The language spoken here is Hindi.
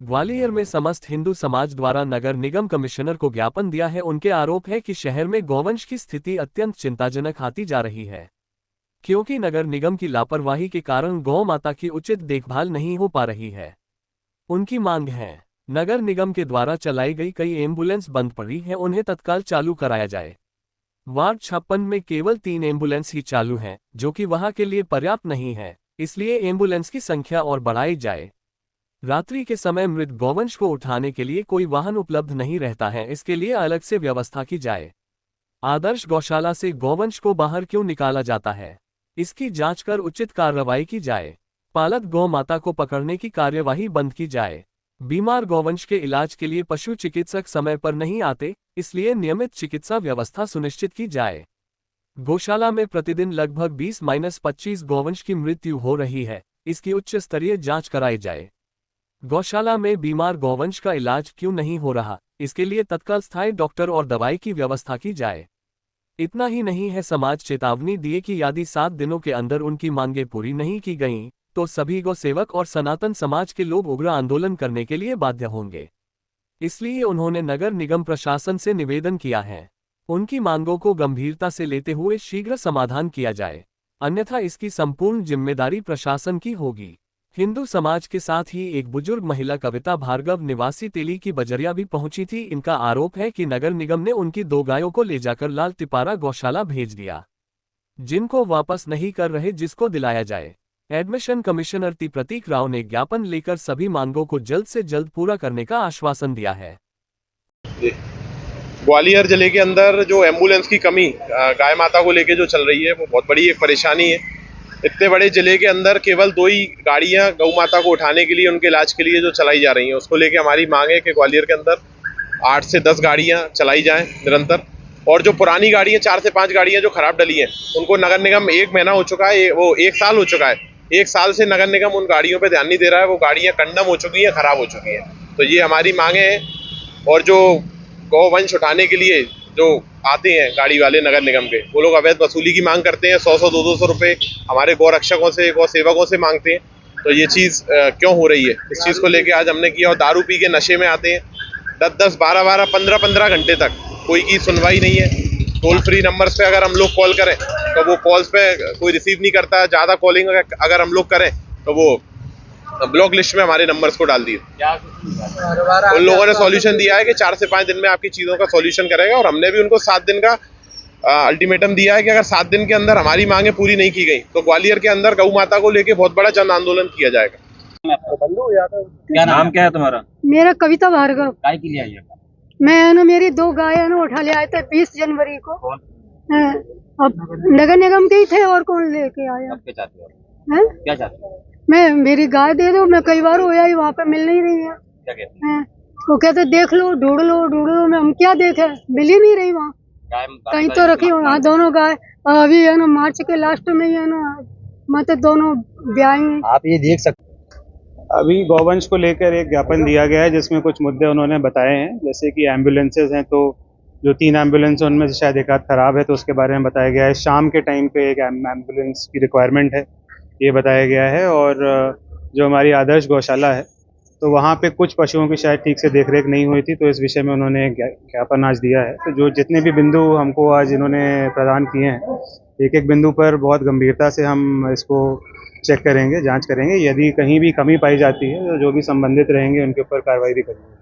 ग्वालियर में समस्त हिंदू समाज द्वारा नगर निगम कमिश्नर को ज्ञापन दिया है। उनके आरोप है कि शहर में गौवंश की स्थिति अत्यंत चिंताजनक आती जा रही है, क्योंकि नगर निगम की लापरवाही के कारण गौ माता की उचित देखभाल नहीं हो पा रही है। उनकी मांग है, नगर निगम के द्वारा चलाई गई कई एम्बुलेंस बंद पड़ी है, उन्हें तत्काल चालू कराया जाए। वार्ड 56 में केवल 3 एम्बुलेंस ही चालू हैं, जो कि वहां के लिए पर्याप्त नहीं है, इसलिए एम्बुलेंस की संख्या और बढ़ाई जाए। रात्रि के समय मृत गौवंश को उठाने के लिए कोई वाहन उपलब्ध नहीं रहता है, इसके लिए अलग से व्यवस्था की जाए। आदर्श गौशाला से गौवंश को बाहर क्यों निकाला जाता है, इसकी जांच कर उचित कार्रवाई की जाए। पालक गौ माता को पकड़ने की कार्यवाही बंद की जाए। बीमार गौवंश के इलाज के लिए पशु चिकित्सक समय पर नहीं आते, इसलिए नियमित चिकित्सा व्यवस्था सुनिश्चित की जाए। गौशाला में प्रतिदिन लगभग 20-25 गौवंश की मृत्यु हो रही है, इसकी उच्च स्तरीय जांच कराई जाए। गौशाला में बीमार गौवंश का इलाज क्यों नहीं हो रहा, इसके लिए तत्काल स्थायी डॉक्टर और दवाई की व्यवस्था की जाए। इतना ही नहीं है, समाज चेतावनी दिए कि यदि 7 दिनों के अंदर उनकी मांगें पूरी नहीं की गईं, तो सभी गौ सेवक और सनातन समाज के लोग उग्र आंदोलन करने के लिए बाध्य होंगे। इसलिए उन्होंने नगर निगम प्रशासन से निवेदन किया है, उनकी मांगों को गंभीरता से लेते हुए शीघ्र समाधान किया जाए, अन्यथा इसकी संपूर्ण जिम्मेदारी प्रशासन की होगी। हिंदू समाज के साथ ही एक बुजुर्ग महिला कविता भार्गव निवासी तेली की बजरिया भी पहुंची थी। इनका आरोप है कि नगर निगम ने उनकी 2 गायों को ले जाकर लाल तिपारा गौशाला भेज दिया, जिनको वापस नहीं कर रहे, जिसको दिलाया जाए। एडमिशन कमिश्नर प्रतीक राव ने ज्ञापन लेकर सभी मांगों को जल्द से जल्द पूरा करने का आश्वासन दिया है। ग्वालियर जिले के अंदर जो एम्बुलेंस की कमी गाय माता को लेके जो चल रही है, वो बहुत बड़ी एक परेशानी है। इतने बड़े जिले के अंदर केवल 2 ही गाड़ियां गौ माता को उठाने के लिए, उनके इलाज के लिए जो चलाई जा रही हैं, उसको लेके हमारी मांग है कि ग्वालियर के अंदर 8 से 10 गाड़ियां चलाई जाएं निरंतर। और जो पुरानी गाड़ियां 4 से 5 गाड़ियां जो खराब डली हैं, उनको नगर निगम 1 महीना हो चुका है, वो 1 साल हो चुका है, 1 साल से नगर निगम उन गाड़ियों पर ध्यान नहीं दे रहा है। वो गाड़ियाँ कंडम हो चुकी हैं, खराब हो चुकी हैं। तो ये हमारी मांगे हैं। और जो गौवंश उठाने के लिए जो आते हैं गाड़ी वाले नगर निगम के, वो लोग अवैध वसूली की मांग करते हैं। 100-100, 200 रुपये हमारे गौ रक्षकों से, गौ सेवकों से मांगते हैं। तो ये चीज़ क्यों हो रही है, इस चीज़ को लेके आज हमने किया। और दारू पी के नशे में आते हैं, 10-10, 12-12, 15-15 घंटे तक कोई की सुनवाई नहीं है। टोल फ्री नंबर्स पे अगर हम लोग कॉल करें तो वो कॉल्स पे कोई रिसीव नहीं करता है। ज़्यादा कॉलिंग अगर हम लोग करें तो वो ब्लॉक लिस्ट में हमारे नंबर्स को डाल दिए। उन लोगों ने सॉल्यूशन दिया है कि 4 से 5 दिन में आपकी चीज़ों का सॉल्यूशन करेगा, और हमने भी उनको 7 दिन का अल्टीमेटम दिया है कि अगर 7 दिन के अंदर हमारी मांगे पूरी नहीं की गई तो ग्वालियर के अंदर गौ माता को लेके बहुत बड़ा जन आंदोलन किया जाएगा। क्या नाम क्या है तुम्हारा? मेरा कविता भार्गव। गाय के लिए आई है? मैं ना, मेरी 2 गाय है ना, उठा ले आए थे 20 जनवरी को। हाँ, अब नगर निगम के ही थे, और कौन लेके आया? क्या चाहते हो? हैं? क्या चाहते हो? मैं, मेरी गाय दे दो। मैं कई बार होया ही वहाँ पे मिल नहीं रही है। क्या कहते हैं? वो कहते देख लो, ढूंढ लो, ढूंढ लो। मैं हम क्या देखे, मिल ही नहीं रही वहाँ। कहीं तो रखी हो। हाँ, दोनों गाय अभी है ना, मार्च के लास्ट में ही है ना, मतलब दोनों ब्याही हैं। आप ये देख सकते अभी गौवंश को लेकर एक ज्ञापन दिया गया है, जिसमें कुछ मुद्दे उन्होंने बताए हैं, जैसे कि एम्बुलेंसेज हैं, तो जो 3 एम्बुलेंस उनमें से शायद एक आध खराब है, तो उसके बारे में बताया गया है। शाम के टाइम पे एक एम्बुलेंस की रिक्वायरमेंट है, ये बताया गया है। और जो हमारी आदर्श गौशाला है, तो वहाँ पे कुछ पशुओं की शायद ठीक से देखरेख नहीं हुई थी, तो इस विषय में उन्होंने एक ज्ञापन आज दिया है। तो जो जितने भी बिंदु हमको आज इन्होंने प्रदान किए हैं, एक एक बिंदु पर बहुत गंभीरता से हम इसको चेक करेंगे, जांच करेंगे। यदि कहीं भी कमी पाई जाती है तो जो भी संबंधित रहेंगे उनके ऊपर कार्रवाई भी करेंगे।